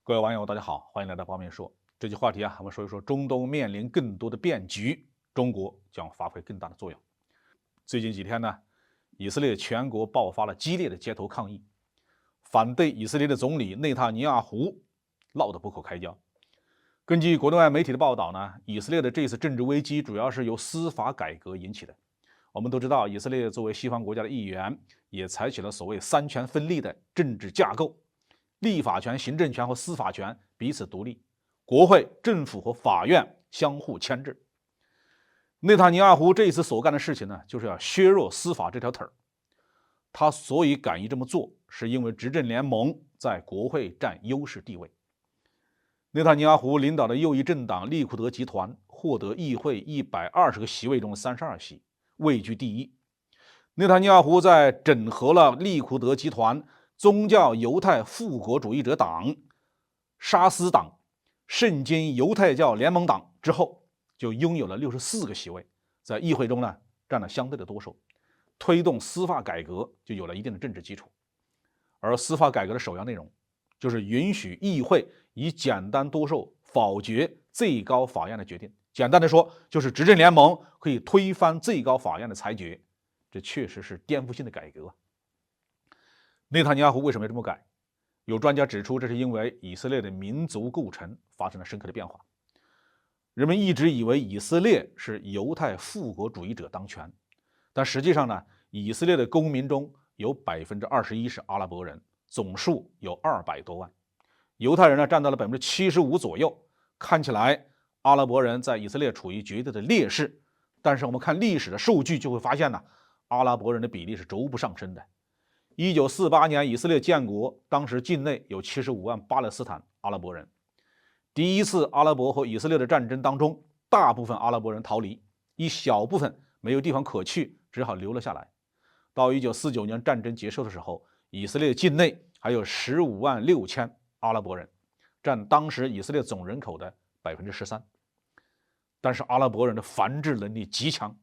各位网友，大家好，欢迎来到方面说。这期话题我们说一说中东面临更多的变局，中国将发挥更大的作用。最近几天呢，以色列全国爆发了激烈的街头抗议，反对以色列的总理内塔尼亚胡闹得不可开交。根据国内外媒体的报道呢，以色列的这次政治危机主要是由司法改革引起的。我们都知道，以色列作为西方国家的一员，也采取了所谓三权分立的政治架构。立法权、行政权和司法权彼此独立，国会、政府和法院相互牵制。内塔尼亚胡这一次所干的事情呢，就是要削弱司法这条腿儿。他所以敢于这么做，是因为执政联盟在国会占优势地位。内塔尼亚胡领导的右翼政党利库德集团获得议会120个席位中的32席，位居第一。内塔尼亚胡在整合了利库德集团、宗教犹太复国主义者党、沙斯党、圣经犹太教联盟党之后，就拥有了64个席位，在议会中呢占了相对的多数，推动司法改革就有了一定的政治基础。而司法改革的首要内容就是允许议会以简单多数否决最高法院的决定。简单的说，就是执政联盟可以推翻最高法院的裁决。这确实是颠覆性的改革。内塔尼亚胡为什么要这么改？有专家指出，这是因为以色列的民族构成发生了深刻的变化。人们一直以为以色列是犹太复国主义者当权，但实际上呢，以色列的公民中有21%是阿拉伯人，总数有200多万。犹太人呢占到了75%左右。看起来阿拉伯人在以色列处于绝对的劣势，但是我们看历史的数据就会发现呢，阿拉伯人的比例是逐步上升的。1948年以色列建国，当时境内有75万巴勒斯坦阿拉伯人。第一次阿拉伯和以色列的战争当中，大部分阿拉伯人逃离，一小部分没有地方可去，只好留了下来。到1949年战争结束的时候，以色列境内还有15万6千阿拉伯人，占当时以色列总人口的13%。但是阿拉伯人的繁殖能力极强，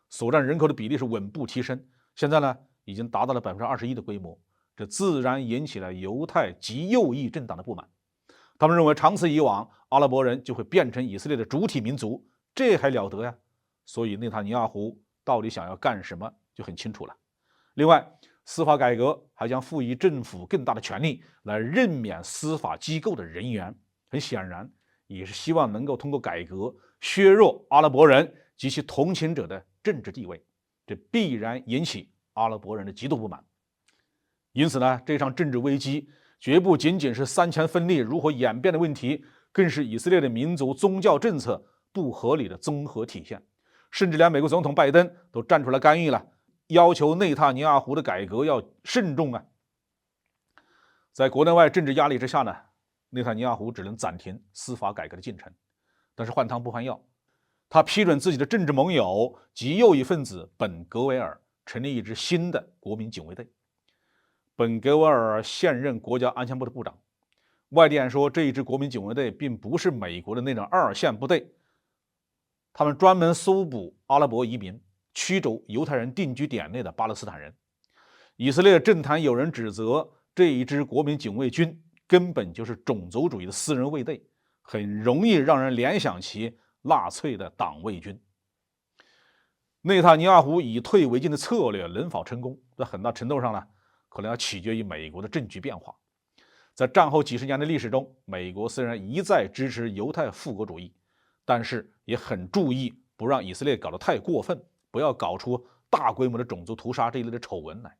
所占人口的比例是稳步提升，现在呢已经达到了21%的规模，这自然引起了犹太极右翼政党的不满。他们认为长此以往，阿拉伯人就会变成以色列的主体民族，这还了得呀？所以内塔尼亚胡到底想要干什么就很清楚了。另外，司法改革还将赋予政府更大的权力来任免司法机构的人员，很显然也是希望能够通过改革削弱阿拉伯人及其同情者的政治地位，这必然引起阿拉伯人的极度不满。因此呢，这场政治危机绝不仅仅是三权分立如何演变的问题，更是以色列的民族宗教政策不合理的综合体现。甚至连美国总统拜登都站出来干预了，要求内塔尼亚胡的改革要慎重啊。在国内外政治压力之下呢，内塔尼亚胡只能暂停司法改革的进程。但是换汤不换药，他批准自己的政治盟友极右翼分子本格维尔成立一支新的国民警卫队。本格维尔现任国家安全部的部长。外电说，这一支国民警卫队并不是美国的那种二线部队，他们专门搜捕阿拉伯移民，驱逐犹太人定居点内的巴勒斯坦人。以色列政坛有人指责这一支国民警卫军根本就是种族主义的私人卫队，很容易让人联想起纳粹的党卫军。内塔尼亚胡以退为进的策略能否成功，在很大程度上呢，可能要取决于美国的政局变化。在战后几十年的历史中，美国虽然一再支持犹太复国主义，但是也很注意不让以色列搞得太过分，不要搞出大规模的种族屠杀这一类的丑闻来。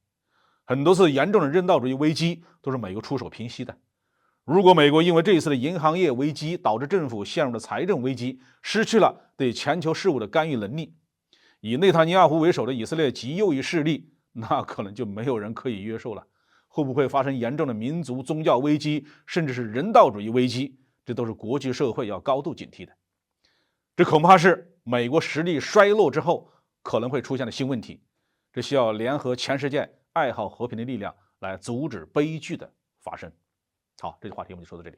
很多次严重的人道主义危机都是美国出手平息的。如果美国因为这一次的银行业危机导致政府陷入了财政危机，失去了对全球事务的干预能力，以内塔尼亚胡为首的以色列极右翼势力，那可能就没有人可以约束了。会不会发生严重的民族宗教危机，甚至是人道主义危机，这都是国际社会要高度警惕的。这恐怕是美国实力衰落之后可能会出现的新问题，这需要联合全世界爱好和平的力量来阻止悲剧的发生。好，这个话题我们就说到这里。